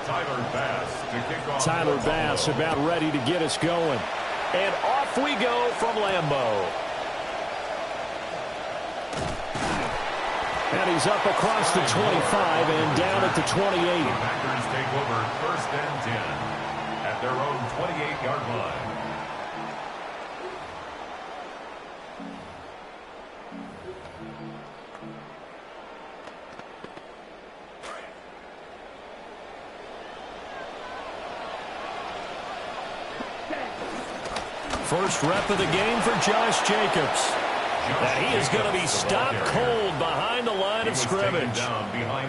Tyler Bass about ready to get us going. And off we go from Lambeau. And he's up across the 25 and down at the 28. The Packers take over 1st and 10 at their own 28-yard line. First rep of the game for Josh Jacobs. And he is going to be stopped cold behind the line of scrimmage.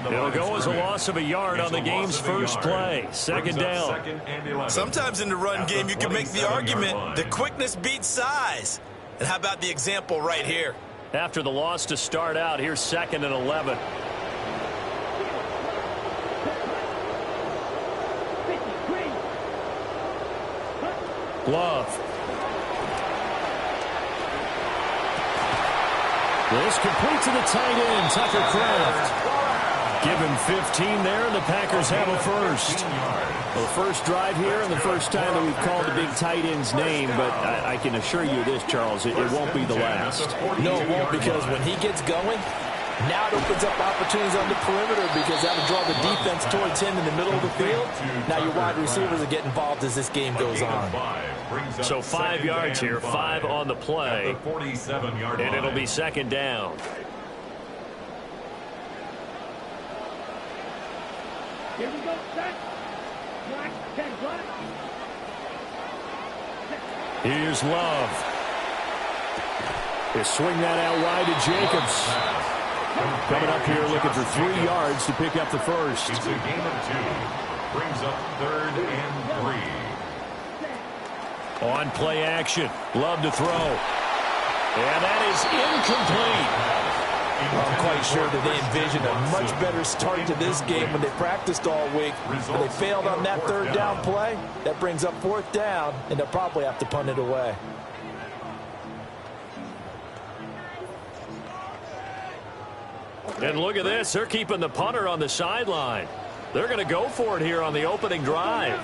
It'll go as a loss of a yard on the game's first play. Second down. Sometimes in the run game you can make the argument that quickness beats size. And how about the example right here? After the loss to start out, here's 2nd and 11. Love. This complete to the tight end, Tucker Kraft. Give him 15 there, and the Packers have a first. Well, the first drive here and the first time that we've called the big tight end's name, but I can assure you this, Charles, it won't be the last. No, it won't, because when he gets going, now it opens up opportunities on the perimeter because that will draw the defense towards him in the middle of the field. Now your wide receivers are getting involved as this game goes on. So 5 yards here, 5 on the play, and it'll be 2nd down. Here we go, set. Black, 10 black. Here's Love. They swing that out wide to Jacobs. Coming up here looking for 3 yards to pick up the first. It's a gain of 2. Brings up 3rd and 3. On play action. Love to throw. And that is incomplete. I'm quite sure that they envisioned a much better start to this game when they practiced all week. But they failed on that 3rd down play. That brings up 4th down, and they'll probably have to punt it away. And look at this. They're keeping the punter on the sideline. They're going to go for it here on the opening drive.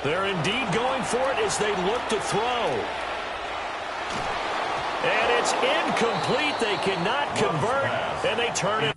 They're indeed going for it as they look to throw. And it's incomplete. They cannot convert, and they turn it.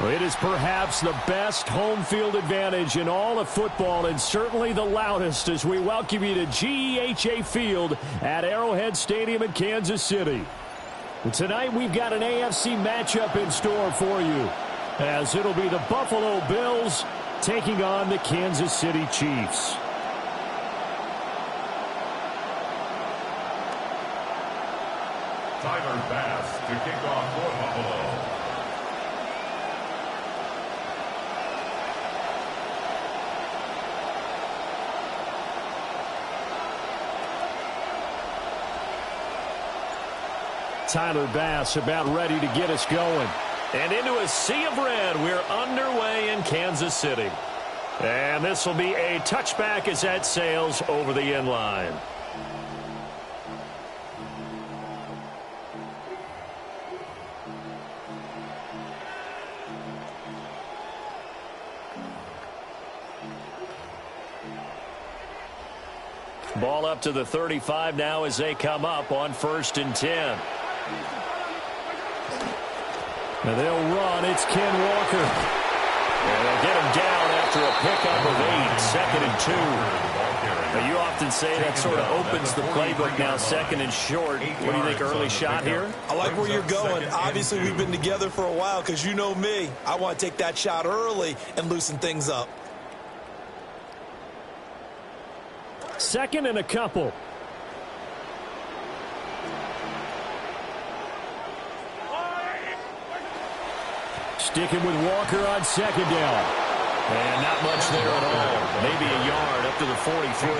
It is perhaps the best home field advantage in all of football, and certainly the loudest, as we welcome you to GEHA Field at Arrowhead Stadium in Kansas City. Tonight we've got an AFC matchup in store for you, as it'll be the Buffalo Bills taking on the Kansas City Chiefs. Tyler Bass to kick off for Buffalo. Tyler Bass about ready to get us going. And into a sea of red, we're underway in Kansas City. And this will be a touchback as that sails over the end line. Ball up to the 35 now as they come up on 1st and 10. Now they'll run. It's Ken Walker. And they'll get him down after a pickup of 8, 2nd and 2. Now you often say that sort of opens the playbook now, 2nd and short. What do you think, early shot here? I like where you're going. Obviously, we've been together for a while because you know me. I want to take that shot early and loosen things up. 2nd and a couple. Sticking with Walker on 2nd down. And not much there at all. Maybe a yard up to the 43.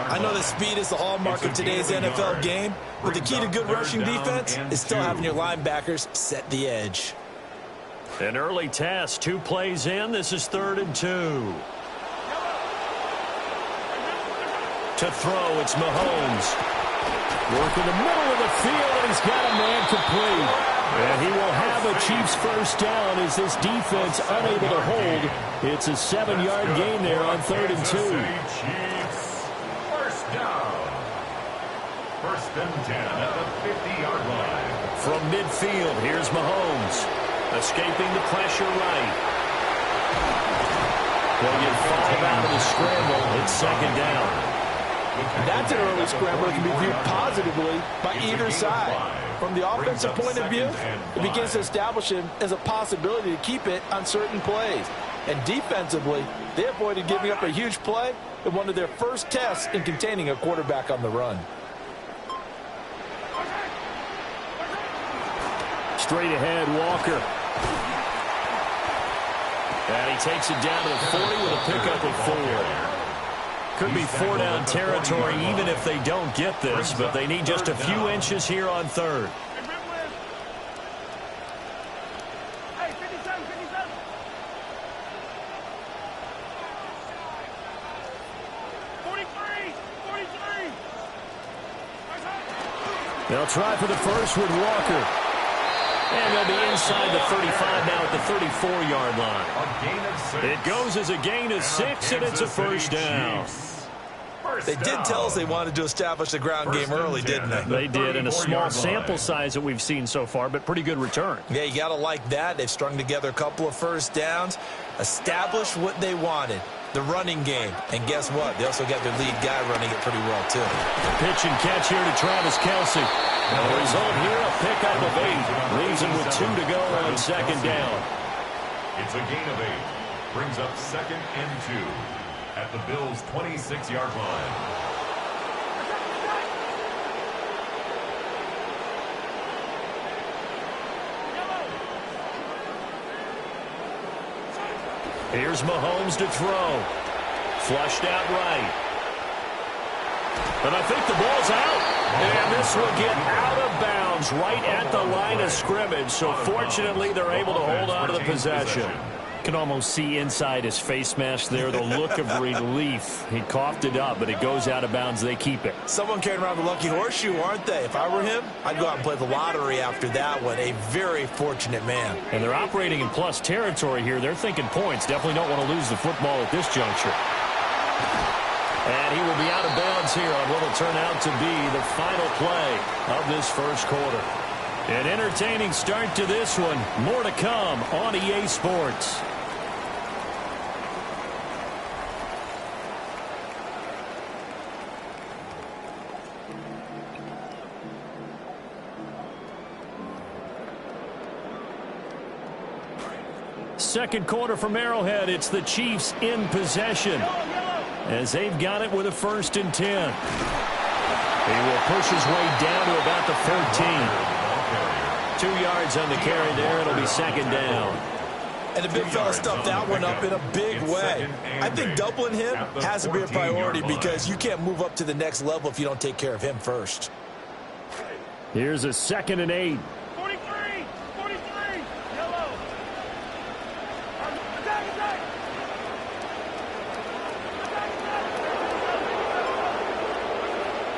I know that speed is the hallmark of today's NFL game, but the key to good rushing defense is still having your linebackers set the edge. An early test, 2 plays in. This is 3rd and 2. To throw, it's Mahomes. Working the middle of the field, and he's got a man complete. And he will have a Chiefs first down as this defense unable to hold. It's a 7-yard gain there on 3rd and 2. Chiefs first down. 1st and 10 at the 50-yard line. From midfield, here's Mahomes. Escaping the pressure right. They'll get 5 out of the scramble. It's 2nd down. That's an early scramble that can be viewed positively by either side. From the offensive point of view, it begins to establish him as a possibility to keep it on certain plays. And defensively, they avoided giving up a huge play in one of their first tests in containing a quarterback on the run. Straight ahead, Walker. And he takes it down to the 40 with a pickup of 4. Could be 4-down territory even if they don't get this, but they need just a few inches here on 3rd. They'll try for the first with Walker. And they'll be inside the 35 now at the 34-yard line. It goes as a gain of 6, and it's a first down. They did tell us they wanted to establish the ground game early, didn't they? They did, in a small sample size that we've seen so far, but pretty good return. Yeah, you got to like that. They've strung together a couple of first downs, established what they wanted, the running game. And guess what? They also got their lead guy running it pretty well, too. Pitch and catch here to Travis Kelce. The result here, a pickup of 8. Leaves him with 2 to go on 2nd down. It's a gain of 8. Brings up 2nd and 2 at the Bills' 26-yard line. Here's Mahomes to throw. Flushed out right. And I think the ball's out. And this will get out of bounds right at the line of scrimmage. So fortunately, they're able to hold on to the possession. Can almost see inside his face mask there the look of relief. He coughed it up, but it goes out of bounds. They keep it. Someone carrying around the lucky horseshoe, aren't they? If I were him, I'd go out and play the lottery after that one. A very fortunate man. And they're operating in plus territory here. They're thinking points. Definitely don't want to lose the football at this juncture. And he will be out of bounds here on what will turn out to be the final play of this first quarter. An entertaining start to this one. More to come on EA Sports. Second quarter from Arrowhead. It's the Chiefs in possession as they've got it with a 1st and 10. He will push his way down to about the 14. 2 yards on the carry there. It'll be 2nd down. And the big fella stuffed that one up in a big way. I think doubling him has to be a priority because you can't move up to the next level if you don't take care of him first. Here's a 2nd and 8. 43, yellow. Attack.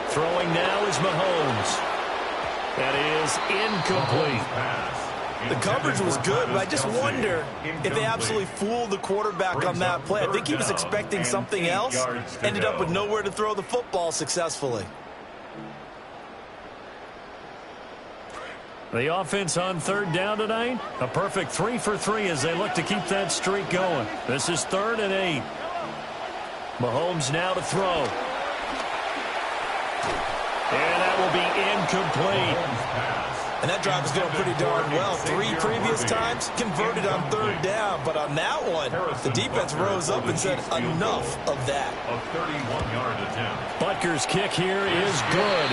Throwing now is Mahomes. That is incomplete. The coverage was good, but I just wonder if they absolutely fooled the quarterback on that play. I think he was expecting something else, ended up with nowhere to throw the football successfully. The offense on 3rd down tonight, a perfect 3 for 3 as they look to keep that streak going. This is 3rd and 8. Mahomes now to throw. And that will be incomplete. And that drive is going pretty darn well. 3 previous times converted on 3rd down. But on that one, the defense rose up and said, enough of that. A 31-yard attempt. Butker's kick here is good.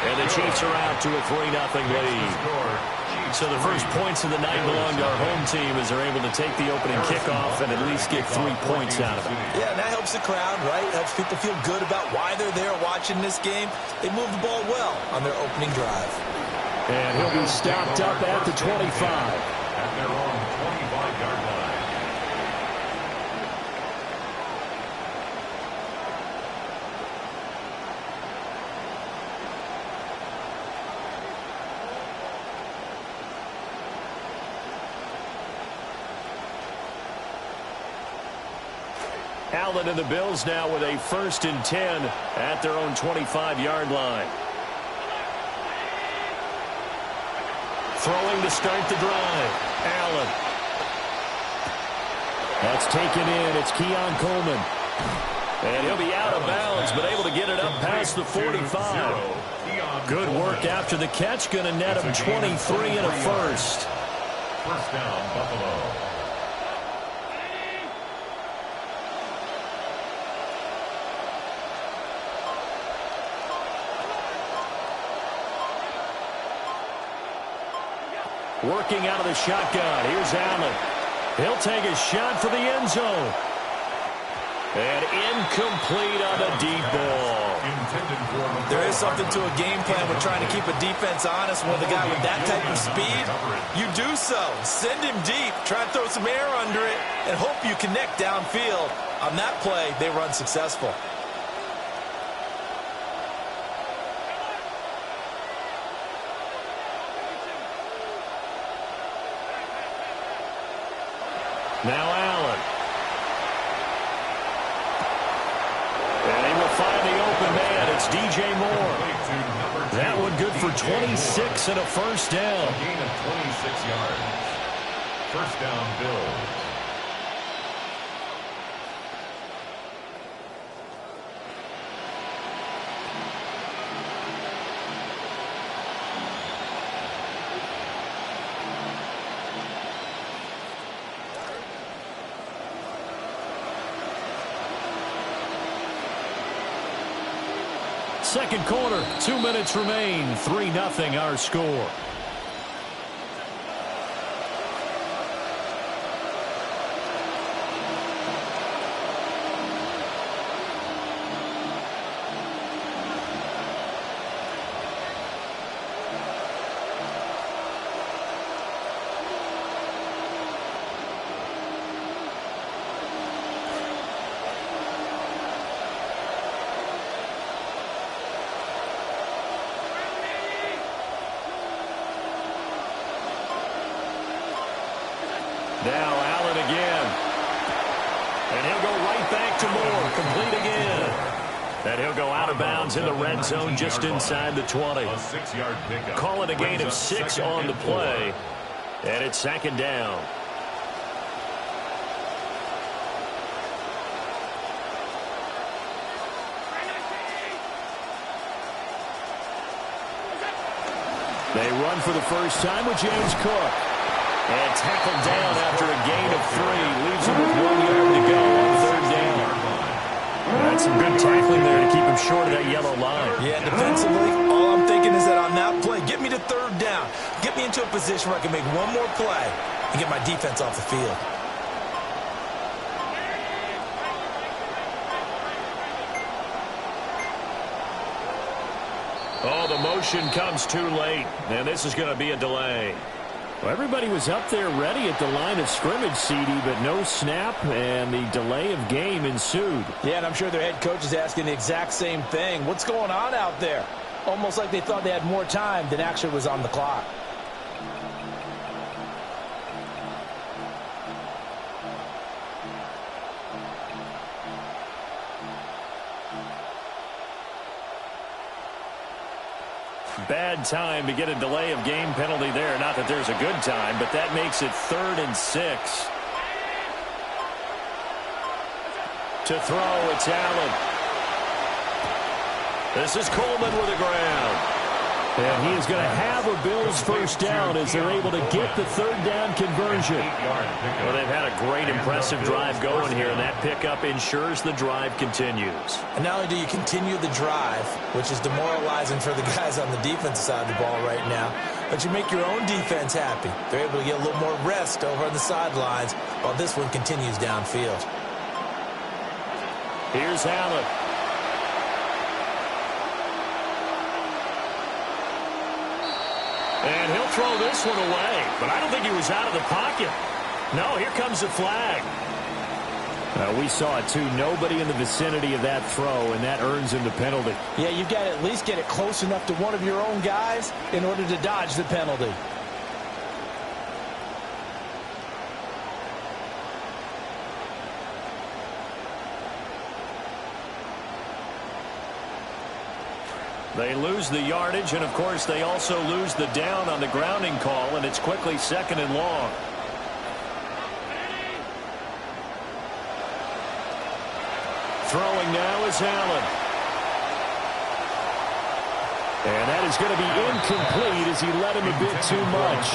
And the Chiefs are out to a 3-0 lead. So the first points of the night belong to our home team as they're able to take the opening kickoff and at least get 3 points out of it. Yeah, and that helps the crowd, right? Helps people feel good about why they're there watching this game. They moved the ball well on their opening drive. And he'll be stopped up at the 25. At their own 25-yard line. Allen and the Bills now with a 1st and 10 at their own 25-yard line. Throwing to start the drive. Allen. That's taken in. It's Keon Coleman. And he'll be out of bounds, but able to get it up past the 45. Good work after the catch. Going to net him 23 and a 1st. 1st down, Buffalo. Working out of the shotgun. Here's Allen. He'll take a shot for the end zone. And incomplete on a deep ball. There is something to a game plan with trying to keep a defense honest with a guy with that type of speed. You do so. Send him deep. Try and throw some air under it and hope you connect downfield. On that play, they were unsuccessful. Now Allen. And he will find the open man. It's DJ Moore. That one good for 26 and a 1st down. A gain of 26 yards. 1st down, Bills. Second quarter, 2 minutes remain. 3-0 our score. Now Allen again. And he'll go right back to Moore. Complete again. And he'll go out of bounds in the red zone just inside the 20. A 6-yard pickup. Call it a gain of 6 on the play. And it's 2nd down. They run for the first time with James Cook. And tackled down after a gain of 3. Leaves him with 1 yard to go on 3rd down. That's some good tackling there to keep him short of that yellow line. Yeah, defensively, all I'm thinking is that on that play, get me to 3rd down. Get me into a position where I can make one more play and get my defense off the field. Oh, the motion comes too late, and this is going to be a delay. Well, everybody was up there ready at the line of scrimmage, CD, but no snap, and the delay of game ensued. Yeah, and I'm sure their head coach is asking the exact same thing. What's going on out there? Almost like they thought they had more time than actually was on the clock. Bad time to get a delay of game penalty there. Not that there's a good time, but that makes it 3rd and 6. To throw, it's Allen. This is Coleman with the ground. And he is going to have a Bills first down as they're able to get the 3rd down conversion. Well, they've had a great, impressive drive going here, and that pickup ensures the drive continues. And not only do you continue the drive, which is demoralizing for the guys on the defensive side of the ball right now, but you make your own defense happy. They're able to get a little more rest over on the sidelines while this one continues downfield. Here's Allen. And he'll throw this one away, but I don't think he was out of the pocket. No, here comes the flag. We saw it, too. Nobody in the vicinity of that throw, and that earns him the penalty. Yeah, you've got to at least get it close enough to one of your own guys in order to dodge the penalty. They lose the yardage, and, of course, they also lose the down on the grounding call, and it's quickly 2nd and long. Throwing now is Allen. And that is going to be incomplete as he let him a bit too much.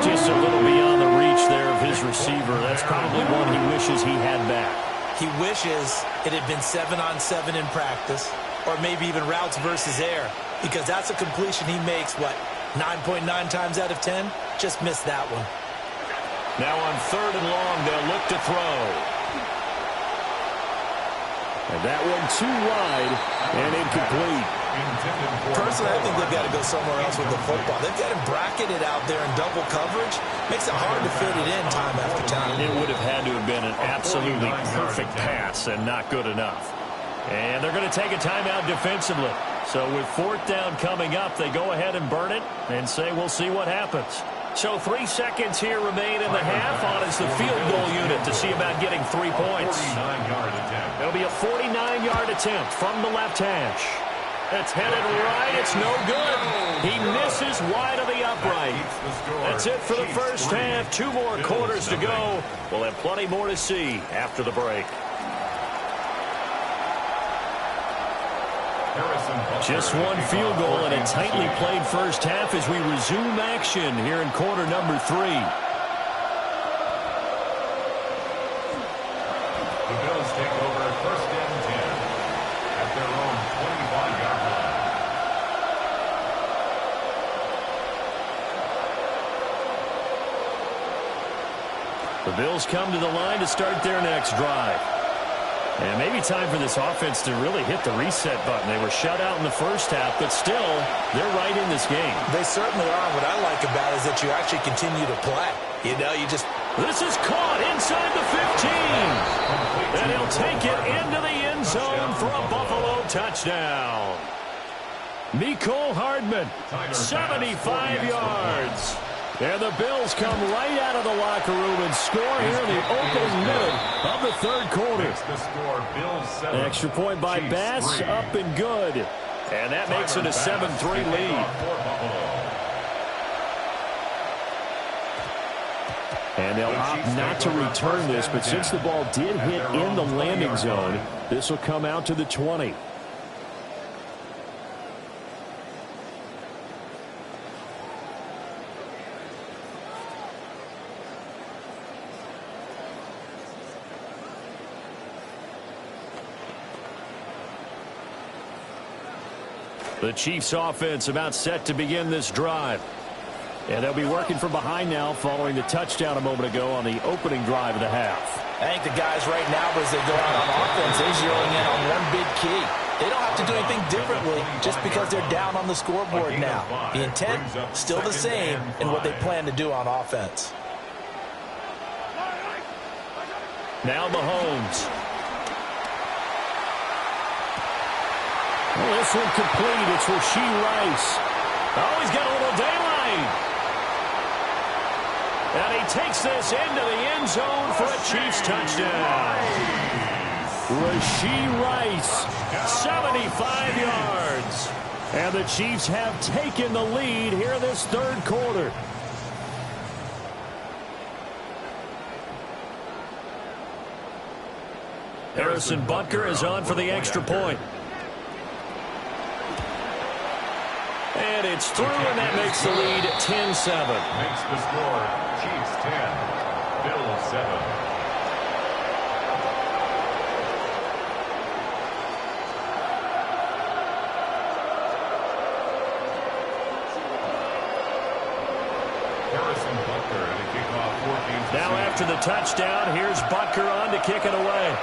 Just a little beyond the reach there of his receiver. That's probably one he wishes he had back. He wishes it had been 7-on-7 in practice, or maybe even routes versus air, because that's a completion he makes, what, 9.9 times out of 10? Just missed that one. Now on 3rd and long, they'll look to throw. And that one too wide and incomplete. Personally, I think they've got to go somewhere else with the football. They've got him bracketed out there in double coverage. Makes it hard to fit it in time after time. It would have had to have been an absolutely perfect pass and not good enough. And they're going to take a timeout defensively. So with 4th down coming up, they go ahead and burn it and say we'll see what happens. So 3 seconds here remain in the half on as the field goal unit to see about getting 3 points. It'll be a 49-yard attempt from the left hash. It's headed right. It's no good. He misses wide of the upright. That's it for the first half. 2 more quarters to go. We'll have plenty more to see after the break. Just one field goal and a tightly played first half as we resume action here in quarter number 3. The Bills take over 1st and 10 at their own 25-yard line. The Bills come to the line to start their next drive. And maybe time for this offense to really hit the reset button. They were shut out in the first half, but still, they're right in this game. They certainly are. What I like about it is that you actually continue to play. You know, you just... This is caught inside the 15. And he'll take it into the end zone for a Buffalo touchdown. Mecole Hardman, 75 yards. And the Bills come right out of the locker room and score here in the opening minute of the third quarter. Makes the score Bills 7. Extra point by Chiefs Bass, 3. up and good. And that makes it a 7-3 lead. And they'll opt not to return this, but since the ball did hit in the landing zone, this will come out to the 20. The Chiefs offense about set to begin this drive. And they'll be working from behind now following the touchdown a moment ago on the opening drive of the half. I think the guys right now, as they go out on offense, they're zeroing in on one big key. They don't have to do anything differently just because they're down on the scoreboard now. The intent, still the same in what they plan to do on offense. Now Mahomes. Well, this one complete. It's Rashee Rice. Oh, he's got a little daylight. And he takes this into the end zone for a Chiefs touchdown. Rashee Rice, 75 yards. And the Chiefs have taken the lead here in this third quarter. Harrison Butker is on for the extra point. And it's through, and that makes the lead 10-7. Makes the score Chiefs 10, Bills 7. Harrison Butker and a kickoff 14. Now after the touchdown, here's Butker on to kick it away.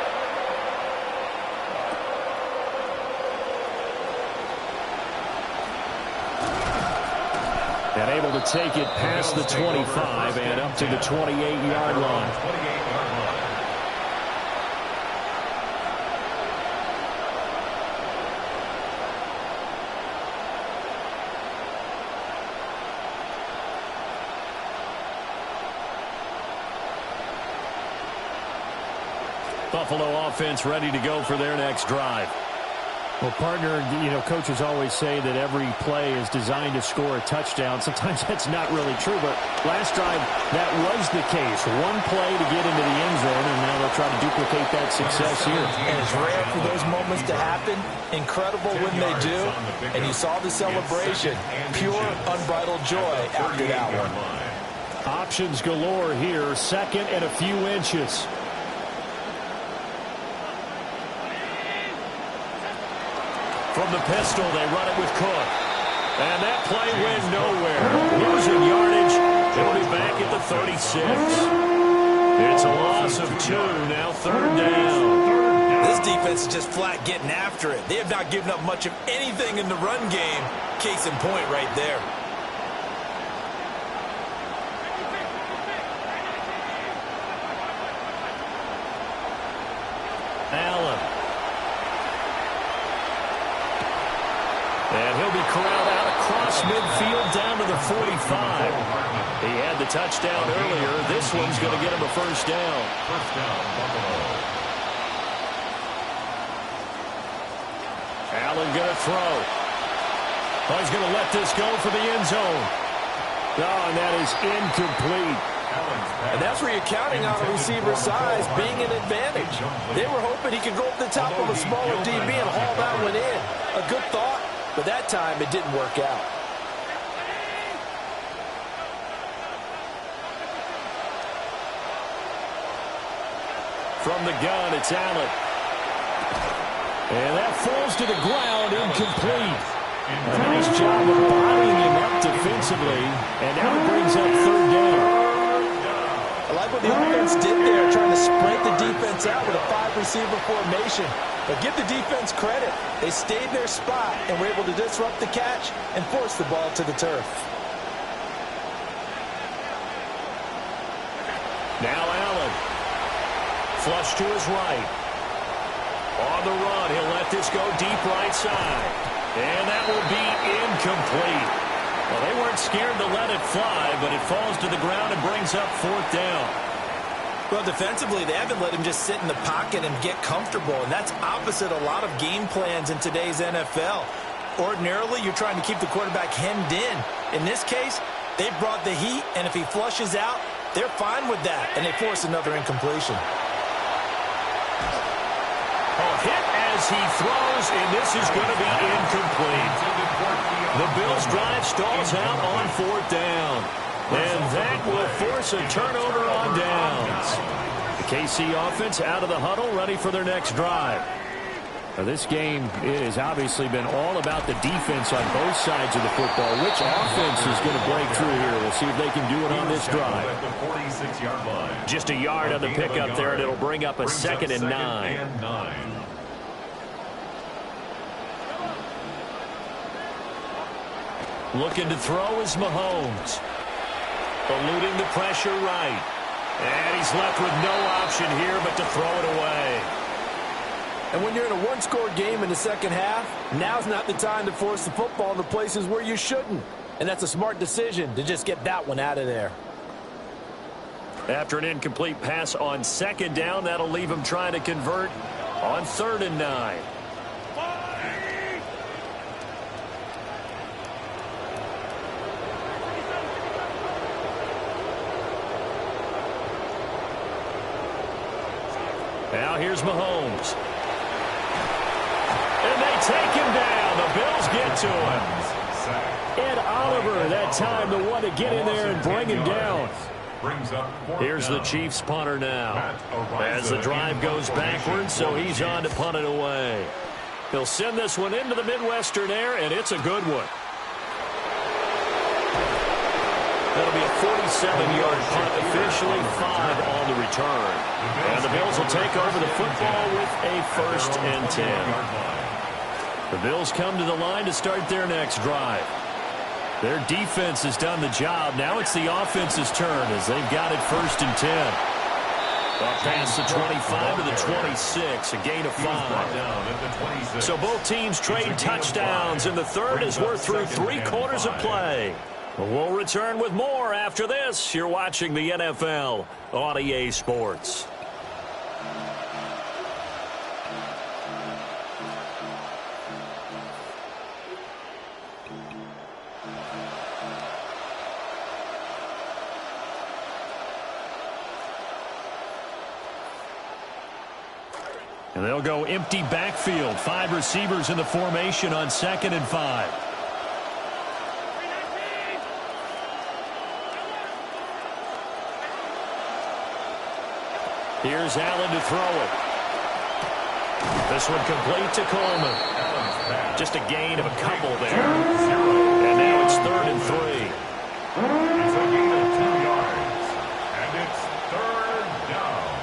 And able to take it past the 25 and up to the 28-yard line. Buffalo offense ready to go for their next drive. Well, partner, you know, coaches always say that every play is designed to score a touchdown. Sometimes that's not really true, but last drive, that was the case. One play to get into the end zone, and now they'll try to duplicate that success here. And it's rare for those moments to happen. Incredible when they do. And you saw the celebration. Pure, unbridled joy after that one. Options galore here. Second and a few inches. From the pistol, they run it with Cook. And that play went nowhere. Losing yardage. It'll be back at the 36. It's a loss of 2, now third down. This defense is just flat getting after it. They have not given up much of anything in the run game. Case in point right there. Allen. And he'll be corralled out across midfield down to the 45. He had the touchdown earlier. This one's going to get him a first down. First down, Buffalo. Allen going to throw. Oh, he's going to let this go for the end zone. Oh, and that is incomplete. And that's where you're counting on a receiver's size being an advantage. They were hoping he could go up the top of a smaller DB and haul that one in. A good thought. But that time, it didn't work out. From the gun, it's Allen. And that falls to the ground, incomplete. A nice job of bodying him up defensively. And now it brings up third down. I like what the offense did there, trying to spread the defense out with a 5-receiver formation. But give the defense credit. They stayed in their spot and were able to disrupt the catch and force the ball to the turf. Now Allen. Flush to his right. On the run, he'll let this go deep right side. And that will be incomplete. Well, they weren't scared to let it fly, but it falls to the ground and brings up fourth down. Well, defensively, they haven't let him just sit in the pocket and get comfortable, and that's opposite a lot of game plans in today's NFL. Ordinarily, you're trying to keep the quarterback hemmed in. In this case, they brought the heat, and if he flushes out, they're fine with that, and they force another incompletion. Hit as he throws, and this is going to be incomplete. The Bills' drive stalls out on 4th down. And that will force a turnover on downs. The KC offense out of the huddle, ready for their next drive. Now, this game has obviously been all about the defense on both sides of the football. Which offense is going to break through here? We'll see if they can do it on this drive. Just a yard on the pickup there, and it'll bring up a 2nd and 9. Looking to throw is Mahomes. Eluding the pressure right. And he's left with no option here but to throw it away. And when you're in a one-score game in the second half, now's not the time to force the football in the places where you shouldn't. And that's a smart decision to just get that one out of there. After an incomplete pass on 2nd down, that'll leave him trying to convert on 3rd and 9. Now here's Mahomes. And they take him down. The Bills get to him. Ed Oliver, that time the one to get in there and bring him down. Here's the Chiefs punter now. As the drive goes backwards, so he's on to punt it away. He'll send this one into the Midwestern air, and it's a good one. That'll be a 47-yard punt, officially 5 on the return. And the Bills will take over the football with a 1st and 10. The Bills come to the line to start their next drive. Their defense has done the job. Now it's the offense's turn as they've got it 1st and 10. Up past the 25 to the 26, a gain of 5. So both teams trade touchdowns in the third as we're through 3 quarters of play. We'll return with more after this. You're watching the NFL on EA Sports. And they'll go empty backfield. 5 receivers in the formation on 2nd and 5. Here's Allen to throw it. This one complete to Coleman. Just a gain of a couple there. And now it's 3rd and 3. It's a gain of 2 yards. And it's 3rd down.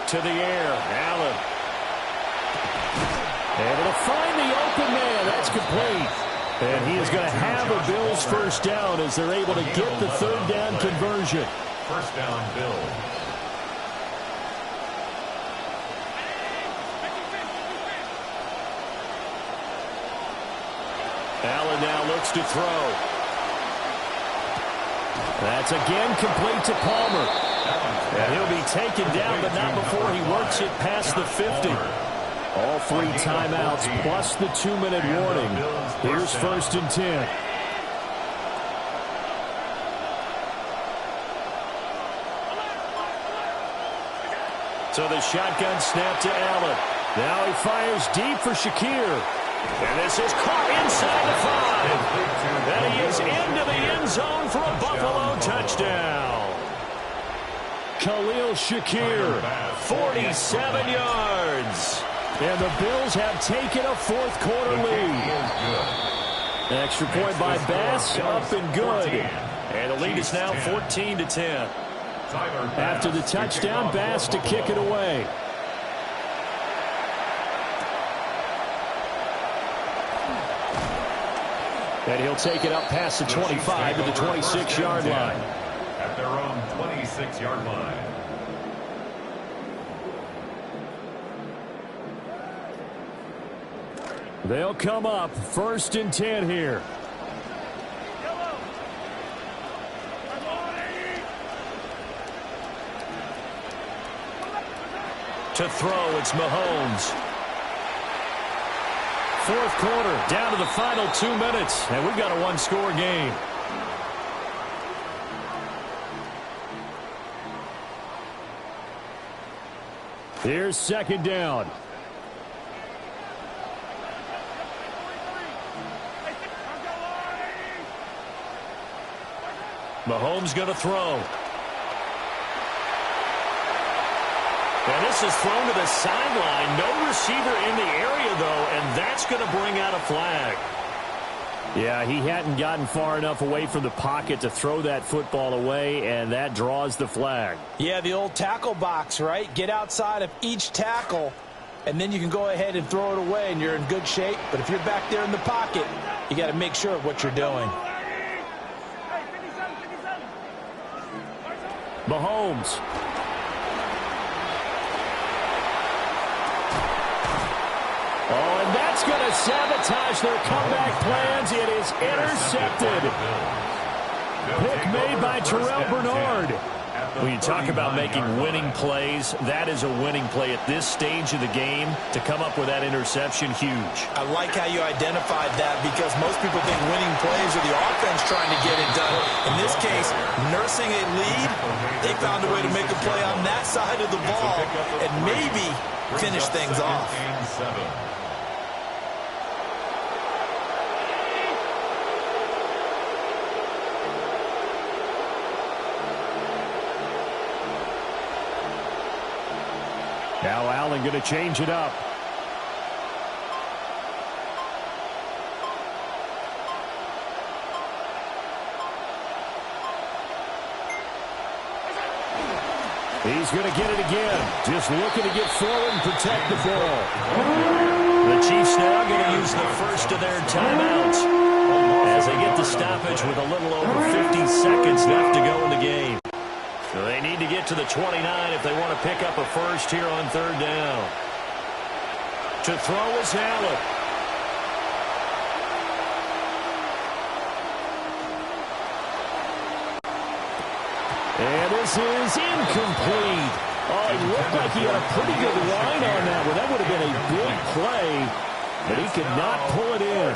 To the air, Allen. Able to find the open man. That's complete. And he is going to have a Bills 1st down as they're able to get the 3rd down conversion. 1st down, Bills. Allen now looks to throw. That's again complete to Palmer. And he'll be taken down, but not before he works it past the 50. All 3 timeouts plus the 2-minute warning. Here's 1st and 10. So the shotgun snap to Allen. Now he fires deep for Shakir. And this is caught inside the 5. And he is into the end zone for a Buffalo touchdown. Khalil Shakir, 47 yards. And the Bills have taken a 4th quarter lead. An extra point by Bass, up and good. And the lead is now 14 to 10. After the touchdown, Bass to kick it away. And he'll take it up past the 25 to the 26-yard line. At their own 26-yard line. They'll come up 1st and 10 here. To throw, it's Mahomes. Fourth quarter, down to the final 2 minutes, and we've got a one-score game. Here's second down. Mahomes going to throw. And this is thrown to the sideline. No receiver in the area, though, and that's going to bring out a flag. Yeah, he hadn't gotten far enough away from the pocket to throw that football away, and that draws the flag. Yeah, the old tackle box, right? Get outside of each tackle, and then you can go ahead and throw it away, and you're in good shape. But if you're back there in the pocket, you got to make sure of what you're doing. Mahomes. Oh, and that's going to sabotage their comeback plans. It is intercepted. Pick made by Terrell Bernard. When you talk about making winning plays, that is a winning play at this stage of the game. To come up with that interception, huge. I like how you identified that because most people think winning plays are the offense trying to get it done. In this case, nursing a lead, they found a way to make a play on that side of the ball and maybe finish things off. Now Allen going to change it up. He's going to get it again. Just looking to get forward and protect the ball. The Chiefs now going to use the first of their timeouts as they get the stoppage with a little over 50 seconds left to go in the game. So they need to get to the 29 if they want to pick up a first here on third down. To throw is Allen. And this is incomplete. Oh, it looked like he had a pretty good line on that one. That would have been a big play, but he could not pull it in.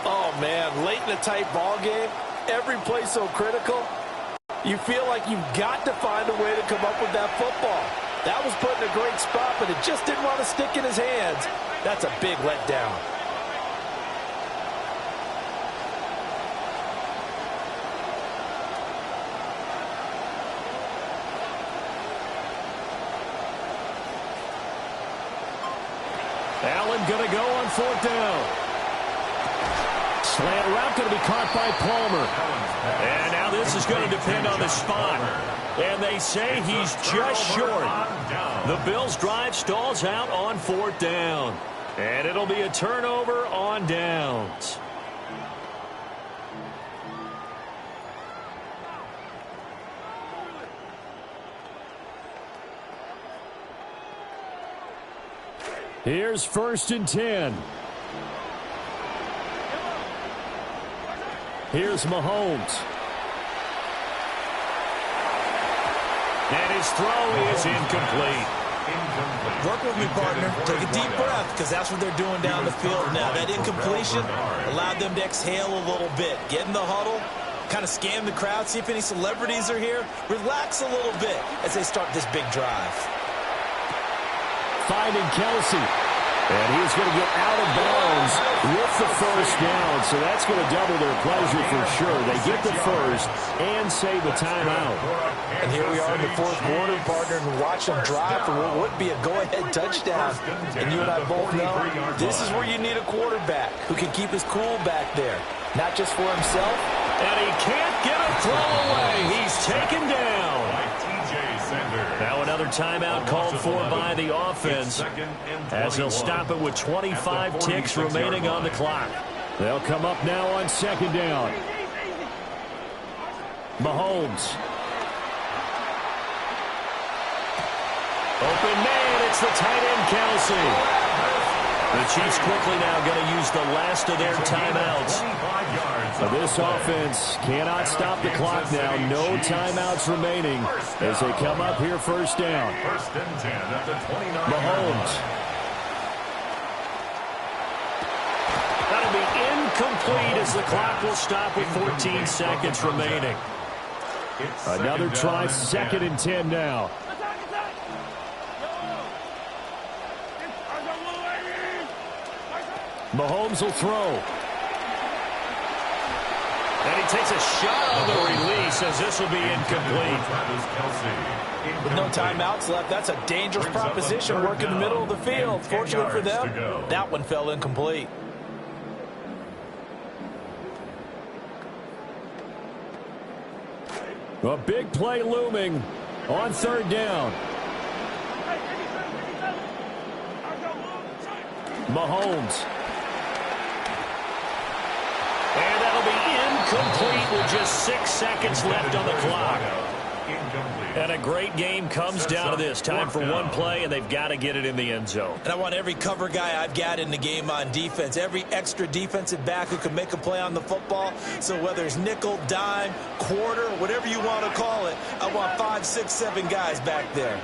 Oh, man, late in a tight ball game, every play so critical. You feel like you've got to find a way to come up with that football. That was put in a great spot, but it just didn't want to stick in his hands. That's a big letdown. Allen going to go on fourth down. Slant route going to be caught by Palmer. And now this is going to depend on the spot. And they say he's just short. The Bills' drive stalls out on fourth down. And it'll be a turnover on downs. Here's first and 10. Here's Mahomes. And his throw is incomplete. Work with me, partner. Take a deep breath because that's what they're doing down the field now. That incompletion allowed them to exhale a little bit. Get in the huddle, kind of scan the crowd, see if any celebrities are here. Relax a little bit as they start this big drive. Finding Kelsey. And he's going to get out of bounds with the first down. So that's going to double their pleasure for sure. They get the first and save the timeout. And here we are in the fourth quarter, partner, and watch them drive for what would be a go-ahead touchdown. And you and I both know this is where you need a quarterback who can keep his cool back there, not just for himself. And he can't get a throw away. He's taken down. Now another timeout called for by the offense as they'll stop it with 25 ticks remaining on the clock. They'll come up now on second down. Mahomes. Open man, it's the tight end Kelsey. The Chiefs quickly now going to use the last of their timeouts. This offense cannot stop the clock now. No timeouts remaining as they come up here first down. First and 10 at the 29. Mahomes. That'll be incomplete as the clock will stop with 14 seconds remaining. Another try, second and 10 now. Mahomes will throw. And he takes a shot on the release as this will be incomplete. With no timeouts left, that's a dangerous proposition. Work in the middle of the field. Fortunately for them, that one fell incomplete. A big play looming on third down. Mahomes. And that'll be incomplete with just 6 seconds left on the clock. And a great game comes down to this. Time for one play, and they've got to get it in the end zone. And I want every cover guy I've got in the game on defense, every extra defensive back who can make a play on the football. So whether it's nickel, dime, quarter, whatever you want to call it, I want 5, 6, 7 guys back there.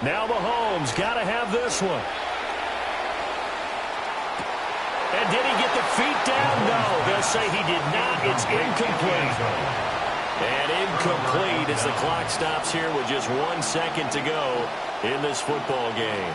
Now Mahomes got to have this one. And did he get the feet down? No, they'll say he did not. It's incomplete. And incomplete as the clock stops here with just 1 second to go in this football game.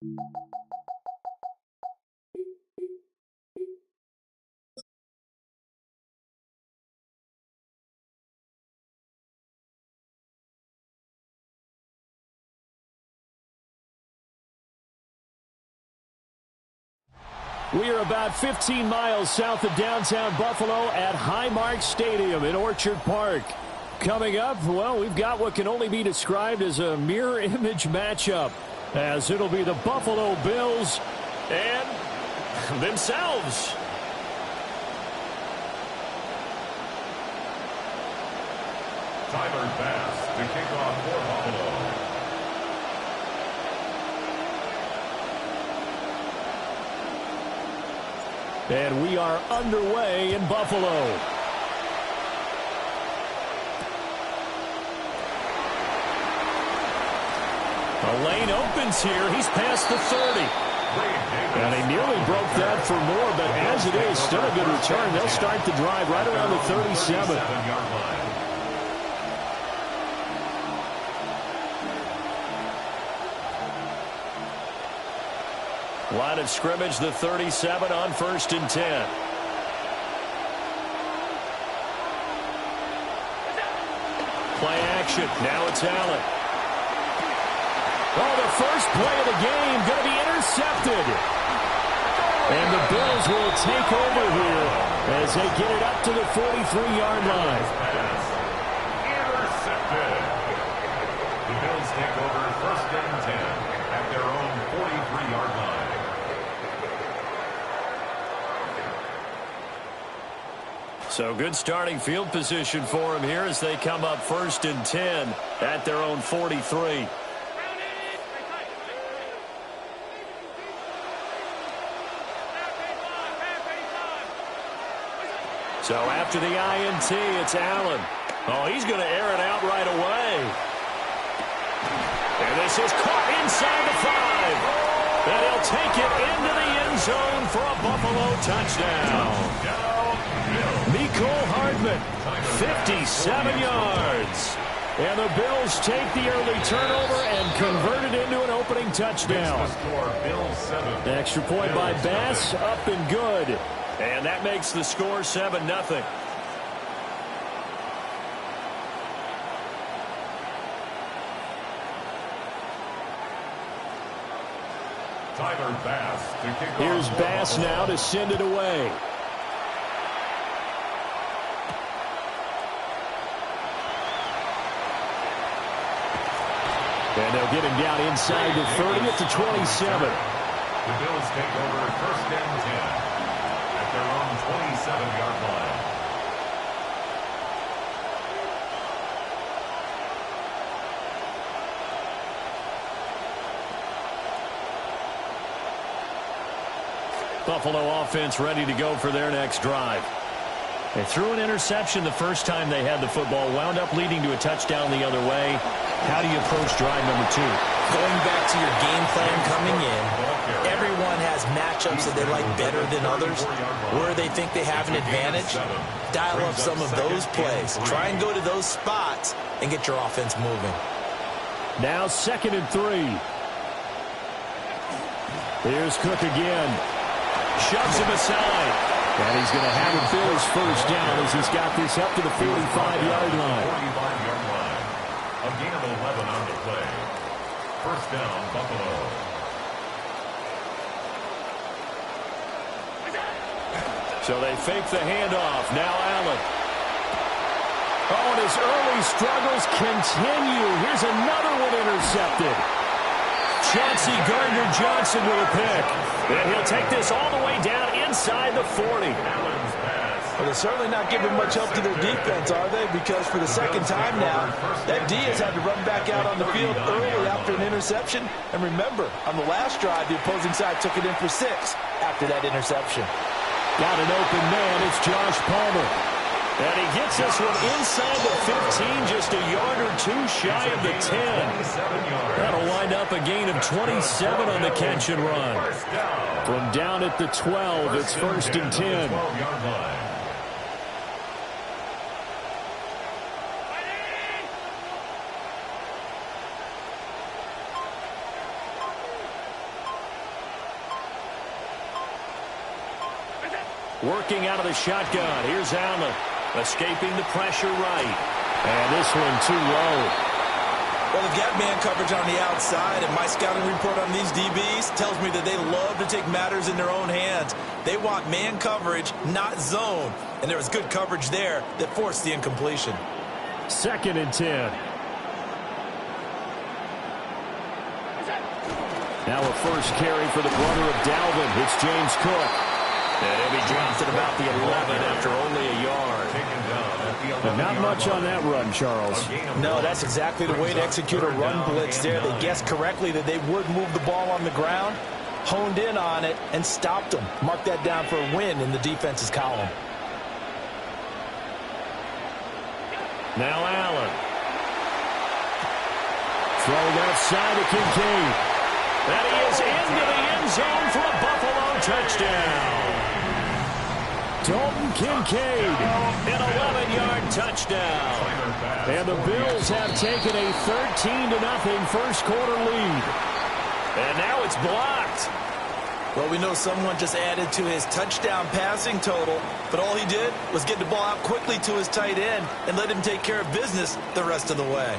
We are about 15 miles south of downtown Buffalo at Highmark Stadium in Orchard Park. Coming up, well, we've got what can only be described as a mirror image matchup, as it'll be the Buffalo Bills and themselves. Tyler Bass to kick off for Buffalo. And we are underway in Buffalo. The lane opens here. He's past the 30. And he nearly broke that for more, but as it is, still a good return. They'll start the drive right around the 37. Line of scrimmage, the 37 on 1st and 10. Play action. Now it's Allen. Oh, the first play of the game going to be intercepted. And the Bills will take over here as they get it up to the 43-yard line. Intercepted. The Bills take over 1st and 10 at their own 43-yard line. So good starting field position for them here as they come up 1st and 10 at their own 43. So after the INT, it's Allen. Oh, he's going to air it out right away. And this is caught inside the 5. And he'll take it into the end zone for a Buffalo touchdown. Mecole Hardman, 57 yards. And the Bills take the early turnover and convert it into an opening touchdown. Extra point by Bass, up and good. And that makes the score 7-0. Tyler Bass to kick off. Here's Bass now to send it away. And they'll get him down inside the 30 at the 27. The Bills take over 1st and 10 at their own 27-yard line. Buffalo offense ready to go for their next drive. They threw an interception the first time they had the football, wound up leading to a touchdown the other way. How do you approach drive number 2? Going back to your game plan coming in, everyone has matchups that they like better than others. Where they think they have an advantage, dial up some of those plays. Try and go to those spots and get your offense moving. Now 2nd and 3. Here's Cook again. Shoves him aside. And he's going to have a Bills first down as he's got this up to the 45-yard line. 45-yard line. A gain of 11 on the play. First down, Buffalo. So they fake the handoff. Now Allen. Oh, and his early struggles continue. Here's another one intercepted. Chauncey Gardner-Johnson with a pick. And he'll take this all the way down inside the 40. Well, they're certainly not giving much help to their defense, are they? Because for the second time now, that D has had to run back out on the field early after an interception. And remember, on the last drive, the opposing side took it in for 6 after that interception. Got an open man. It's Josh Palmer. And he gets this one inside the 15, just a yard or 2 shy of the 10. That'll wind up a gain of 27 on the catch and run. From down at the 12, it's 1st and 10. Working out of the shotgun. Here's Allen. Escaping the pressure right. And this one too low. Well, they've got man coverage on the outside, and my scouting report on these DBs tells me that they love to take matters in their own hands. They want man coverage, not zone. And there was good coverage there that forced the incompletion. 2nd and 10. Now a first carry for the brother of Dalvin. It's James Cook. And he'll be dropped at about the 11 after only a yard. But not much on that run, Charles. No, that's exactly the way to execute a run blitz there. They guessed correctly that they would move the ball on the ground, honed in on it, and stopped them. Mark that down for a win in the defense's column. Now Allen. Thrown outside to Kincaid. And he is into the end zone for a Buffalo touchdown. Dalton Kincaid, an 11-yard touchdown. And the Bills have taken a 13-0 first quarter lead. And now it's blocked. Well, we know someone just added to his touchdown passing total, but all he did was get the ball out quickly to his tight end and let him take care of business the rest of the way.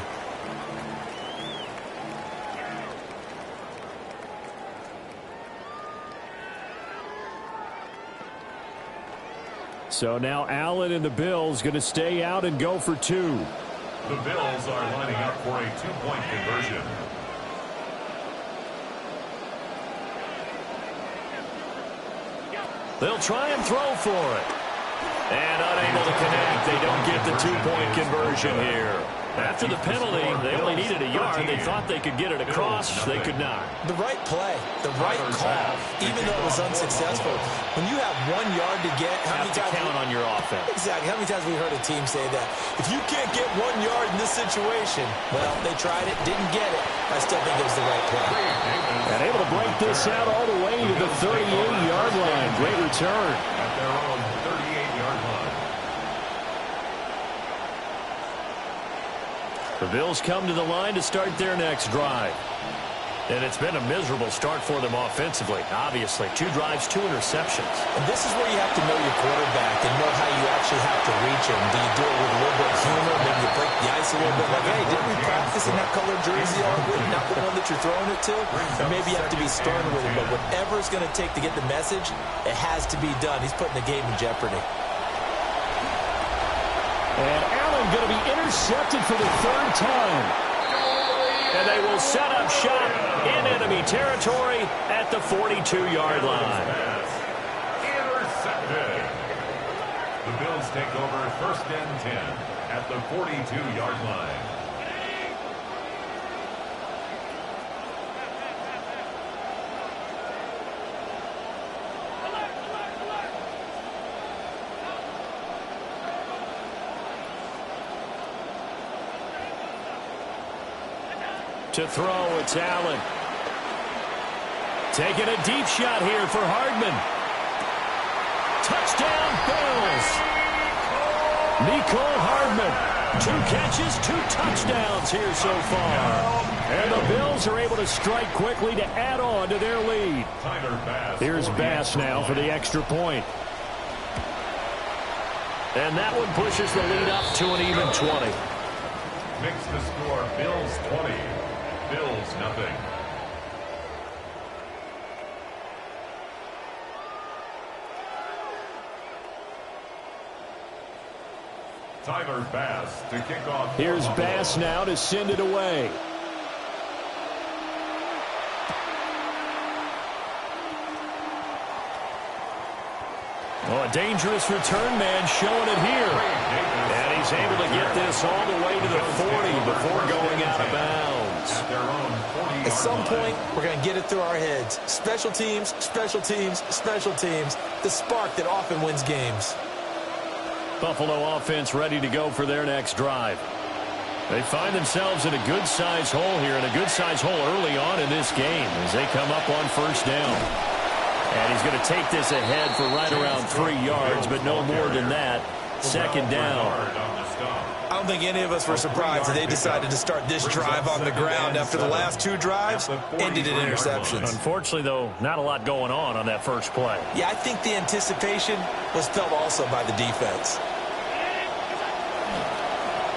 So now Allen and the Bills going to stay out and go for 2. The Bills are lining up for a 2-point conversion. They'll try and throw for it. And unable to connect. They don't get the 2-point conversion here. After the penalty, they only needed a yard. They thought they could get it across. They could not. The right play, the right call, even though it was unsuccessful. When you have 1 yard to get, how many times count on your offense. Exactly. How many times have we heard a team say that? If you can't get 1 yard in this situation, well, they tried it, didn't get it. I still think it was the right play. And able to break this out all the way to the 38-yard line. Great return. At their own 38-yard line. The Bills come to the line to start their next drive. And it's been a miserable start for them offensively. Obviously, 2 drives, 2 interceptions. And this is where you have to know your quarterback and know how you actually have to reach him. Do you do it with a little bit of humor? Maybe you break the ice a little bit. Like, hey, didn't we practice in that colored jersey all week? Not the one that you're throwing it to? Or maybe you have to be stern with him. But whatever it's going to take to get the message, it has to be done. He's putting the game in jeopardy. And Allen going to be intercepted for the 3rd time. And they will set up shop in enemy territory at the 42-yard line. Intercepted. The Bills take over 1st and 10 at the 42-yard line. To throw, it's Allen. Taking a deep shot here for Hardman. Touchdown, Bills. Nicole Hardman. 2 catches, 2 touchdowns here so far. And the Bills are able to strike quickly to add on to their lead. Here's Bass now for the extra point. And that one pushes the lead up to an even 20. Makes the score Bills 20. Bills nothing. Tyler Bass to kick off. Here's Bass now to send it away. Oh, a dangerous return man showing it here. And he's able to get this all the way to the 40 before going out of bounds. At some point, we're going to get it through our heads. Special teams, special teams, special teams. The spark that often wins games. Buffalo offense ready to go for their next drive. They find themselves in a good-sized hole here, and a good-sized hole early on in this game as they come up on 1st down. And he's going to take this ahead for right around 3 yards, but no more than that. Second down. I don't think any of us were surprised that they decided to start this drive on the ground after the last two drives ended in interceptions. Unfortunately, though, not a lot going on that first play. Yeah, I think the anticipation was felt also by the defense.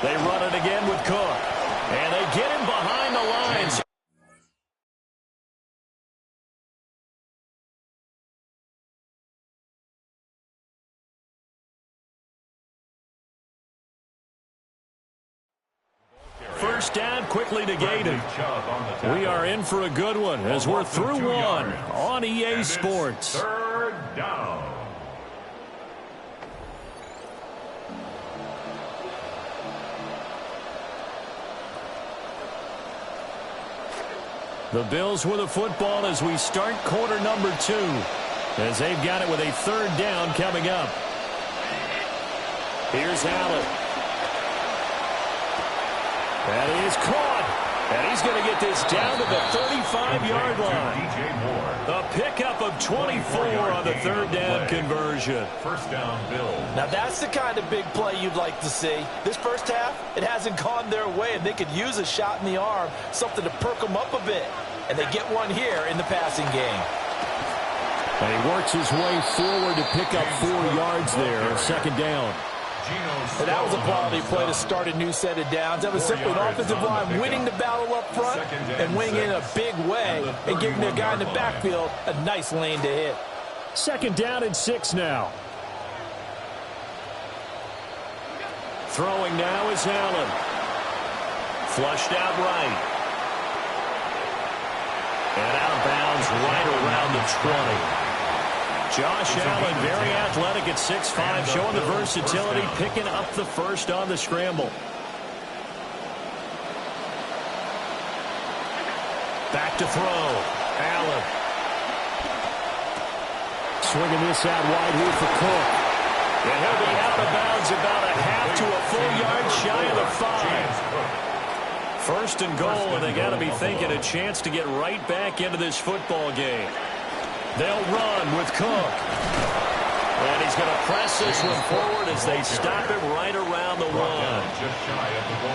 They run it again with Cook. And they get him behind the lines. First down, quickly to Gaten. We are in for a good one as we're through one on EA Sports. Third down. The Bills with the football as we start quarter number 2, as they've got it with a third down coming up. Here's Allen. That is caught. And he's going to get this down to the 35-yard line. A pickup of 24 on the third down conversion. First down, Bills. Now that's the kind of big play you'd like to see. This first half, it hasn't gone their way, and they could use a shot in the arm, something to perk them up a bit. And they get one here in the passing game. And he works his way forward to pick up 4 yards there, second down. And that was a quality play to start a new set of downs. That was simply an offensive line winning the battle up front and winning in a big way and giving their guy in the backfield a nice lane to hit. Second down and 6 now. Throwing now is Allen. Flushed out right. And out of bounds right around the 20. Josh Allen, very athletic at 6'5", showing the versatility, picking up the first on the scramble. Back to throw. Allen. Swinging this out wide here for Cook. And he'll be out of bounds about a half to a full yard shy of the 5. First and goal, and they got to be thinking a chance to get right back into this football game. They'll run with Cook. And he's going to press this one forward as they stop him right around the 1.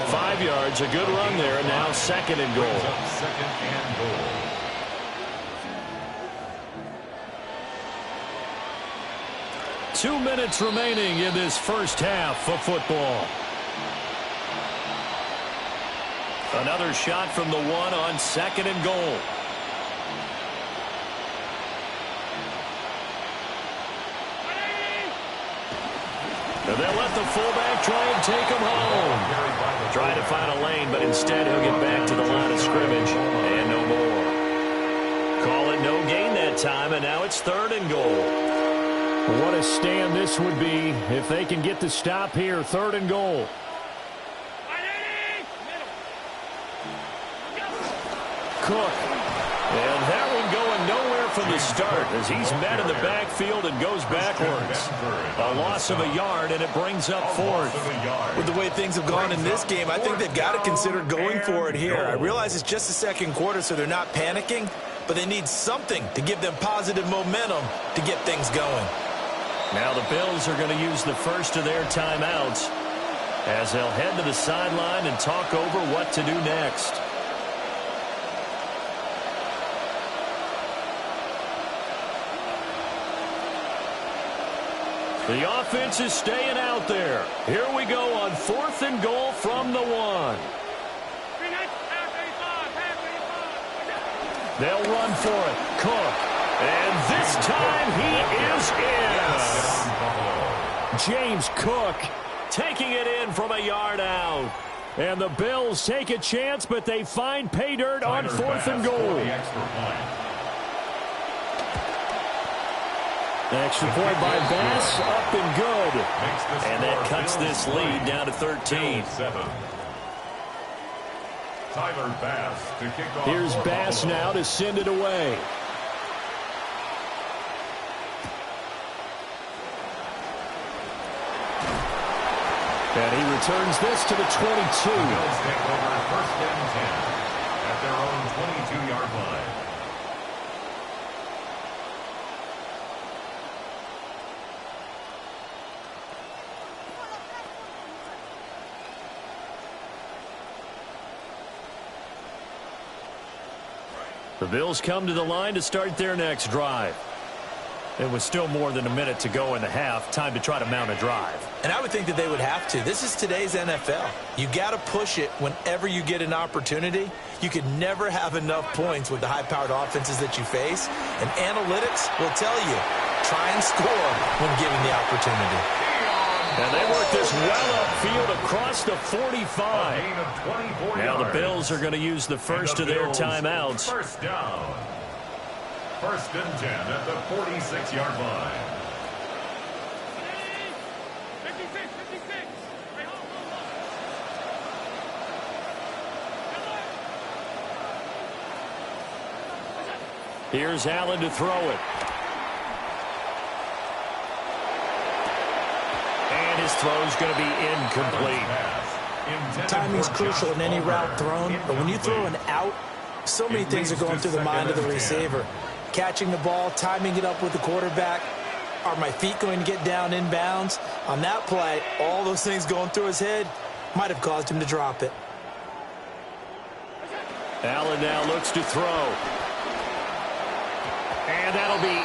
5 yards, a good run there, and now second and goal. Second and goal. Two minutes remaining in this first half of football. Another shot from the 1 on second and goal. And they'll let the fullback try and take him home. Trying to find a lane, but instead he'll get back to the line of scrimmage and no more. Call it no gain that time, and now it's third and goal. What a stand this would be if they can get the stop here, third and goal. Cook. And that one going nowhere from the start as he's met in the backfield and goes backwards. A loss of a yard, and it brings up fourth. With the way things have gone in this game, I think they've got to consider going for it here. I realize it's just the second quarter, so they're not panicking, but they need something to give them positive momentum to get things going. Now the Bills are going to use the first of their timeouts as they'll head to the sideline and talk over what to do next. The offense is staying out there. Here we go on fourth and goal from the 1. They'll run for it. Cook. And this time he is in. James Cook taking it in from a yard out. And the Bills take a chance, but they find pay dirt on fourth and goal. Extra point by Bass, up and good. And that cuts this lead down to 13. Here's Bass now to send it away. And he returns this to the 22. Bills take over first and 10 at their own 22-yard line. The Bills come to the line to start their next drive. It was still more than a minute to go in the half. Time to try to mount a drive. And I would think that they would have to. This is today's NFL. You got to push it whenever you get an opportunity. You could never have enough points with the high-powered offenses that you face. And analytics will tell you, try and score when given the opportunity. And they work this well upfield across the 45. Now the Bills are going to use the first of their timeouts. First down. First and 10 at the 46-yard line. Here's Allen to throw it. And his throw's going to be incomplete. Timing's crucial in any route thrown, but when you throw an out, so many things are going through the mind of the receiver. Catching the ball, timing it up with the quarterback. Are my feet going to get down inbounds? On that play, all those things going through his head might have caused him to drop it. Allen now looks to throw. And that'll be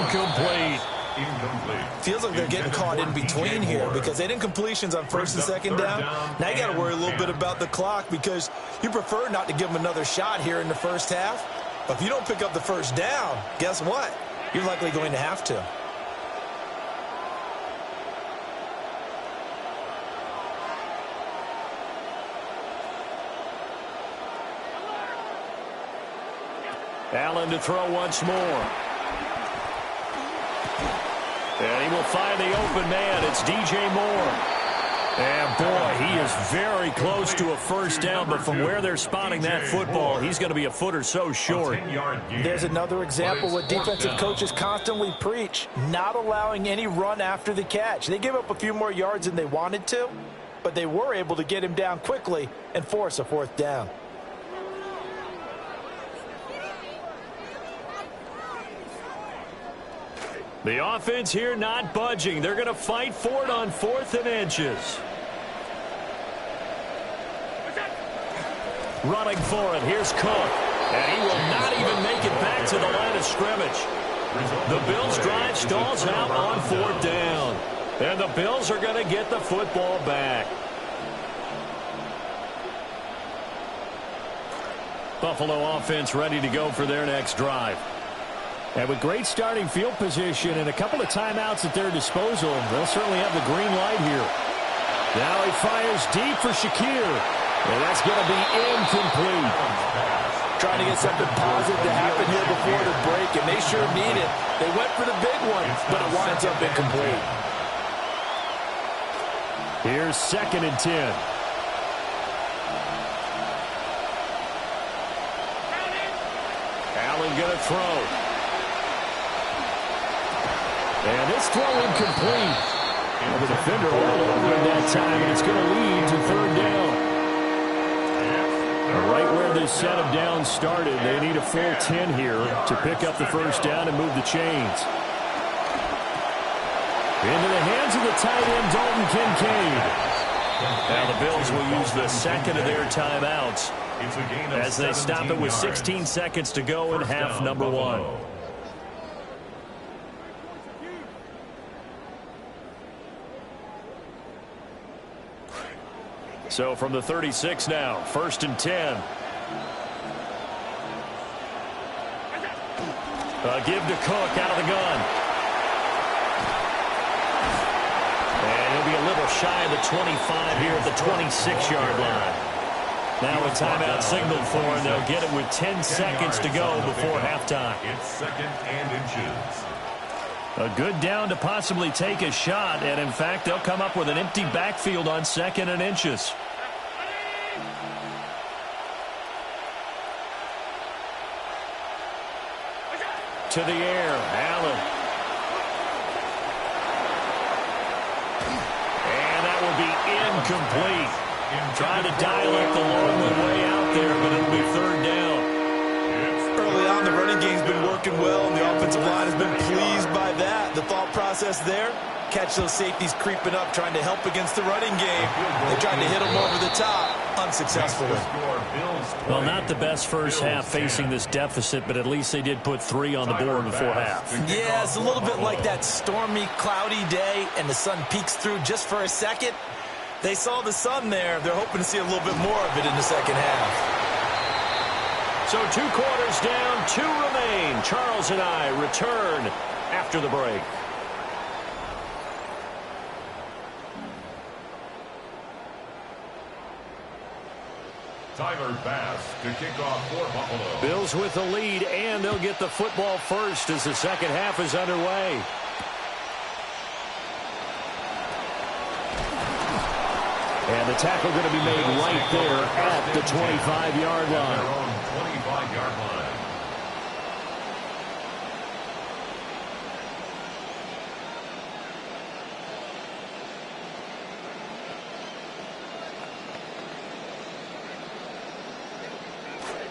incomplete. Feels like they're getting caught in between here because they didn't completions on first and second down. Now you got to worry a little bit about the clock because you prefer not to give them another shot here in the first half. But if you don't pick up the first down, guess what? You're likely going to have to. Allen to throw once more. And he will find the open man. It's DJ Moore. And, boy, he is very close to a first down, but from where they're spotting that football, he's going to be a foot or so short. There's another example what defensive coaches constantly preach, not allowing any run after the catch. They gave up a few more yards than they wanted to, but they were able to get him down quickly and force a fourth down. The offense here not budging. They're going to fight for it on 4th and inches. Running for it. Here's Cook. And he will not even make it back to the line of scrimmage. The Bills drive stalls out on 4th down. And the Bills are going to get the football back. Buffalo offense ready to go for their next drive. And with great starting field position and a couple of timeouts at their disposal, they'll certainly have the green light here. Now he fires deep for Shakir. And that's going to be incomplete. Trying to get something positive to happen here before the break, and they sure need it. They went for the big one, but it winds up incomplete. Here's 2nd and 10. Allen going to throw. And this throw incomplete. Well, the defender all over him that time, and it's going to lead to 3rd down. Right where this set of downs started, they need a full 10 here to pick up the first down and move the chains. Into the hands of the tight end, Dalton Kincaid. Now the Bills will use the second of their timeouts as they stop it with 16 seconds to go in half number 1. So from the 36 now, 1st and 10. Give to Cook out of the gun. And he'll be a little shy of the 25 here at the 26-yard line. Now a timeout signaled for him. They'll get it with 10 seconds to go before halftime. It's 2nd and inches. A good down to possibly take a shot, and in fact, they'll come up with an empty backfield on 2nd and inches. To the air, Allen. And that will be incomplete. Trying to dial up the long way out there, but it'll be 3rd down. Early on, the running game's been working well, and the offensive line has been pleased by that. The thought process there, Catch those safeties creeping up, trying to help against the running game. They tried to hit them over the top, unsuccessfully. Well, not the best first half facing this deficit, but at least they did put 3 on the board before half. Yeah, it's a little bit like that stormy, cloudy day, and the sun peeks through just for a second. They saw the sun there. They're hoping to see a little bit more of it in the second half. So 2 quarters down, 2 remain. Charles and I return after the break. Tyler Bass to kick off for Buffalo. Bills with the lead, and they'll get the football first as the second half is underway. And the tackle going to be made right there at the 25-yard line. Their own 25-yard line.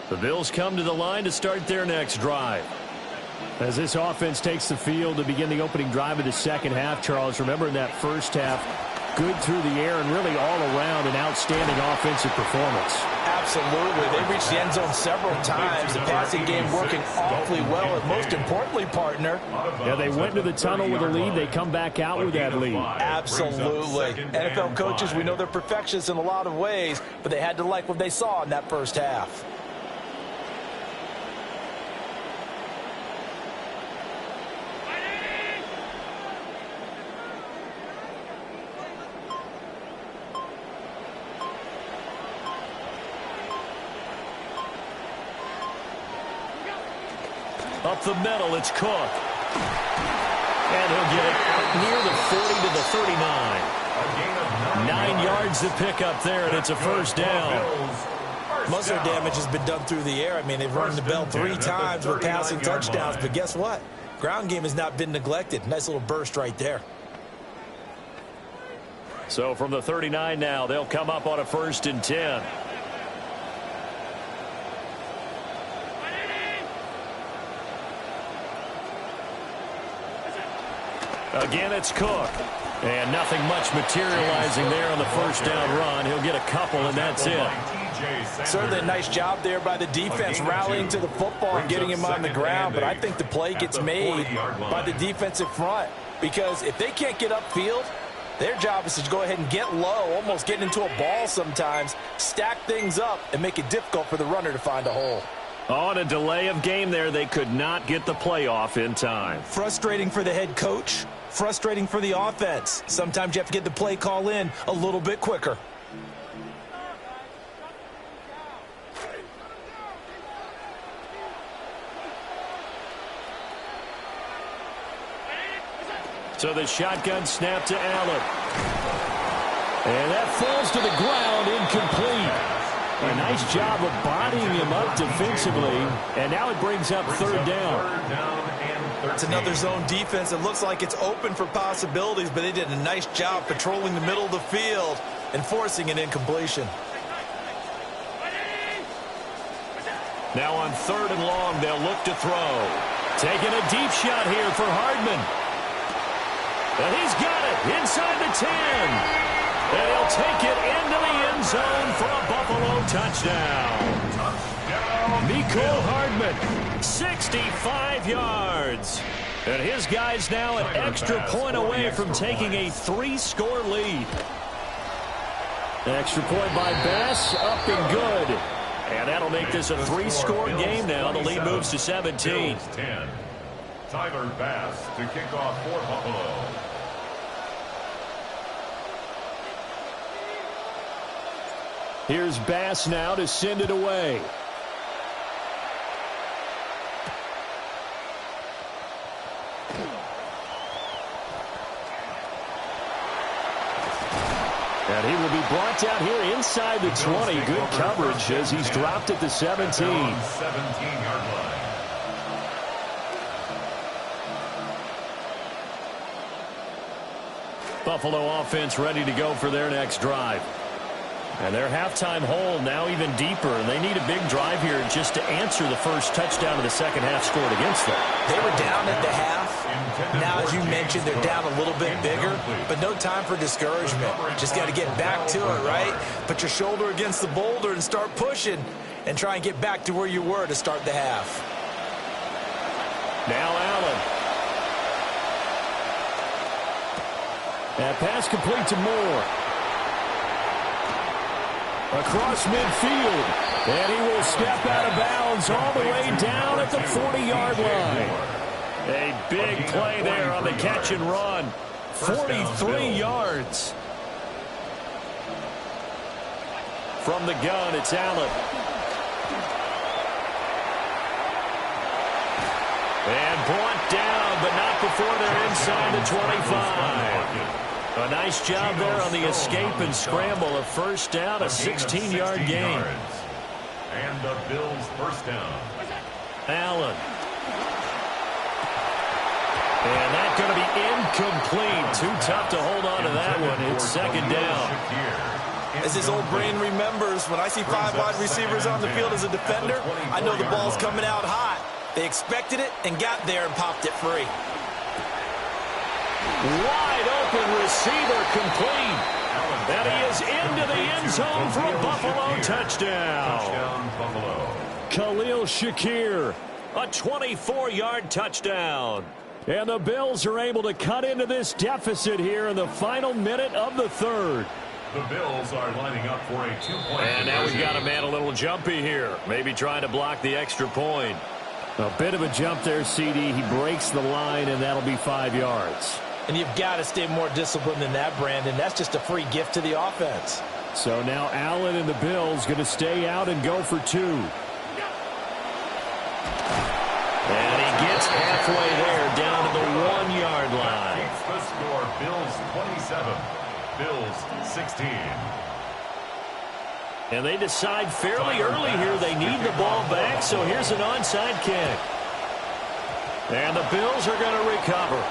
The Bills come to the line to start their next drive. As this offense takes the field to begin the opening drive of the second half, Charles, remember in that first half, good through the air and really all around an outstanding offensive performance. Absolutely. They reached the end zone several times. The passing game working awfully well, and most importantly, partner. Yeah, they went into the tunnel with a lead. They come back out with that lead. Absolutely. NFL coaches, we know they're perfectionists in a lot of ways, but they had to like what they saw in that first half. Up the middle, it's Cook. And he'll get it out near the 40 to the 39. 9 yards to pick up there, and it's a first down. Most of their damage has been done through the air. I mean, they've rung the bell 3 times with passing touchdowns, but guess what? Ground game has not been neglected. Nice little burst right there. So from the 39 now, they'll come up on a 1st and 10. Again, it's Cook. And nothing much materializing there on the first down run. He'll get a couple, and that's it. Certainly a nice job there by the defense rallying to the football and getting him on the ground. But I think the play gets made by the defensive front. Because if they can't get upfield, their job is to go ahead and get low, almost get into a ball sometimes, stack things up, and make it difficult for the runner to find a hole. On a delay of game there, they could not get the play off in time. Frustrating for the head coach. Frustrating for the offense. Sometimes you have to get the play call in a little bit quicker. So the shotgun snap to Allen. And that falls to the ground, incomplete. A nice job of bodying him up defensively. And now it brings up 3rd down. It's another zone defense. It looks like it's open for possibilities, but they did a nice job patrolling the middle of the field and forcing an incompletion. Now on 3rd and long, they'll look to throw. Taking a deep shot here for Hardman. And he's got it inside the 10. And he'll take it into the end zone for a Buffalo touchdown. Mecole Hardman, 65 yards. And his guy's now an extra point away from taking a 3-score lead. Extra point by Bass, up and good. And that'll make this a 3-score game now. The lead moves to 17. Tyler Bass to kick off for Buffalo. Here's Bass now to send it away. And he will be brought down here inside the 20. Good coverage as he's dropped at the 17. 17-yard line. Buffalo offense ready to go for their next drive. And their halftime hole now even deeper, and they need a big drive here just to answer the first touchdown of the second half scored against them. They were down at the half, Now, as you mentioned, they're down a little bit bigger, but no time for discouragement. Just got to get back to it, right? Put your shoulder against the boulder and start pushing and try and get back to where you were to start the half. Now Allen. That pass complete to Moore. Across midfield. And he will step out of bounds all the way down at the 40-yard line. A big play there on the catch and run. 43 yards. From the gun, it's Allen. And brought down, but not before they're inside the 25. A nice job there on the escape and scramble. A first down, a 16-yard gain. And the Bills first down. Allen. And that's going to be incomplete. Too tough to hold on to that one. It's second down. As his old brain remembers, when I see 5 wide receivers on the field as a defender, I know the ball's coming out hot. They expected it and got there and popped it free. Wide open receiver complete. And he is into the end zone for a Buffalo touchdown. Khalil Shakir, a 24-yard touchdown. And the Bills are able to cut into this deficit here in the final minute of the third. The Bills are lining up for a 2-point. And now we've got a man a little jumpy here. Maybe trying to block the extra point. A bit of a jump there, CD. He breaks the line, and that'll be 5 yards. And you've got to stay more disciplined than that, Brandon. That's just a free gift to the offense. So now Allen and the Bills going to stay out and go for 2. And he gets halfway there down to the 1-yard line. Keeps the score. Bills 27, Bills 16. And they decide fairly early here they need the ball back, so here's an onside kick. And the Bills are going to recover.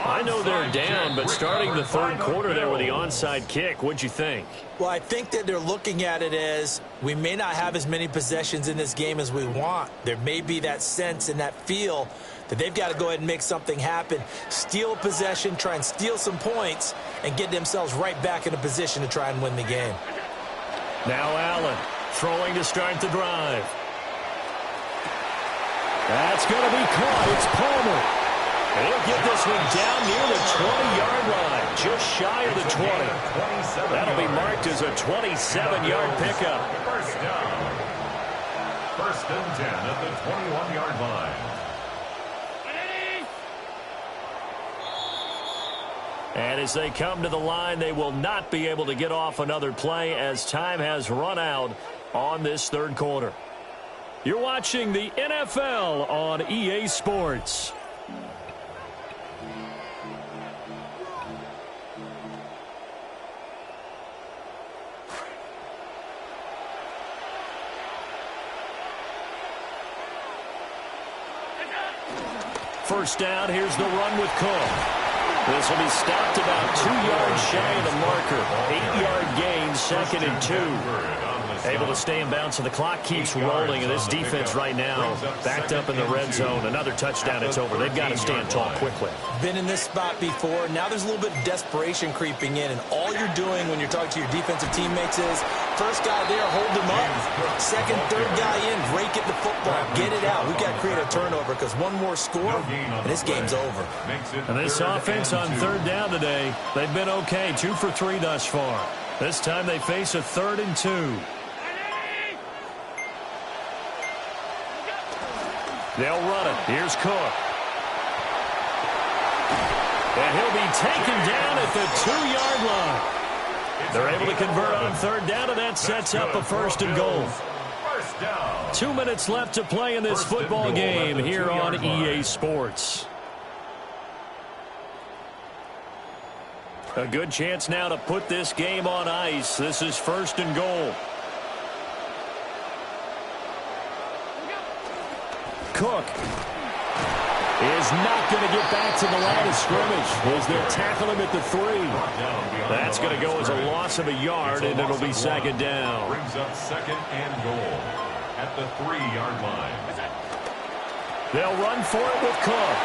I know they're down, but starting the third quarter there with the onside kick, what'd you think? Well, I think that they're looking at it as we may not have as many possessions in this game as we want. There may be that sense and that feel that they've got to go ahead and make something happen, steal a possession, try and steal some points, and get themselves right back in a position to try and win the game. Now Allen throwing to start the drive. That's going to be caught. It's Palmer. And he'll get this one down near the 20-yard line, just shy of the 20. That'll be marked as a 27-yard pickup. First down. First and 10 at the 21-yard line. And as they come to the line, they will not be able to get off another play as time has run out on this third quarter. You're watching the NFL on EA Sports. First down, here's the run with Cook. This will be stopped about 2 yards shy of the marker. 8-yard gain, second and 2. Able to stay in bounds, so the clock keeps rolling, and this defense right now backed up in the red zone. Another touchdown, it's over. They've got to stand tall quickly. Been in this spot before. Now there's a little bit of desperation creeping in, and all you're doing when you're talking to your defensive teammates is first guy there, hold him up. Second, third guy in, rake at the football. Get it out. We've got to create a turnover because one more score, and this game's over. And this offense on third down today, they've been okay. 2 for 3 thus far. This time they face a 3rd and 2. They'll run it. Here's Cook. And he'll be taken down at the 2-yard line. They're able to convert on third down, and that sets up a 1st and goal. 2 minutes left to play in this football game here on EA Sports. A good chance now to put this game on ice. This is 1st and goal. Cook is not going to get back to the line of scrimmage as they'll tackle him at the 3. That's going to go as a loss of a yard, and it'll be second down. Brings up 2nd and goal at the 3-yard line. They'll run for it with Cook.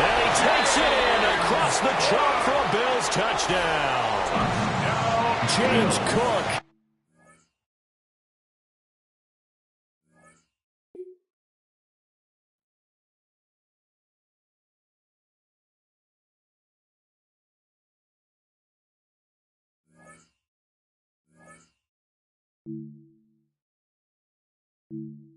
And he takes it in across the chalk for a Bills touchdown. James Cook. Thank you.